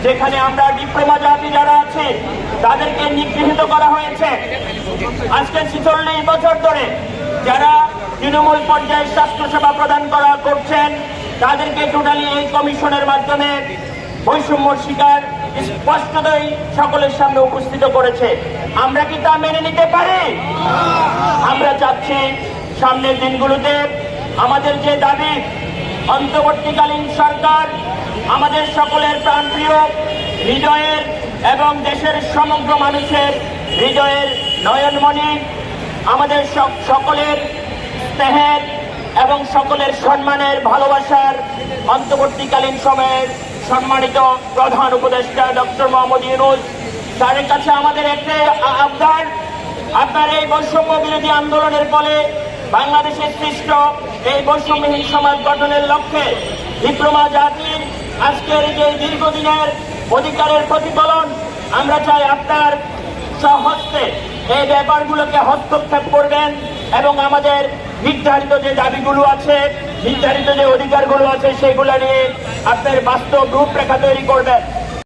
যেখানে আমরা ডিপ্লোমা জাতি যারা আছে তাদেরকে নিগৃহীত করা হয়েছে। আজকে ৪৬ বছর ধরে যারা তৃণমূল পর্যায়ে স্বাস্থ্যসেবা প্রদান করছেন তাদেরকে টোটালি এই কমিশনের মাধ্যমে বৈষম্য শিকার স্পষ্টতই সকলের সামনে উপস্থিত করেছে। আমরা কি তা মেনে নিতে পারি? আমরা চাচ্ছি সামনের দিনগুলোতে আমাদের যে দাবি, অন্তর্বর্তীকালীন সরকার আমাদের সকলের প্রাণপ্রিয়, হৃদয়ের এবং দেশের সমগ্র মানুষের হৃদয়ের নয়নমণি, আমাদের সকলের স্নেহের এবং সকলের সম্মানের ভালোবাসার অন্তর্বর্তীকালীন সময়ের সম্মানিত প্রধান উপদেষ্টা ডক্টর মোহাম্মদ ইউনূস স্যারের কাছে আমাদের একটি আবদার, আপনার এই বৈষম্য বিরোধী আন্দোলনের ফলে বাংলাদেশের সৃষ্ট এই বৈষম্যহীন সমাজ গঠনের লক্ষ্যে ডিপ্লোমা জাতির আজকের যে দীর্ঘদিনের অধিকারের প্রতিফলন, আমরা চাই আপনার স্বহস্তে এই ব্যাপারগুলোকে হস্তক্ষেপ করবেন এবং আমাদের নির্ধারিত যে দাবিগুলো আছে, নির্ধারিত যে অধিকারগুলো আছে সেগুলো নিয়ে আপনার বাস্তব রূপরেখা তৈরি করবেন।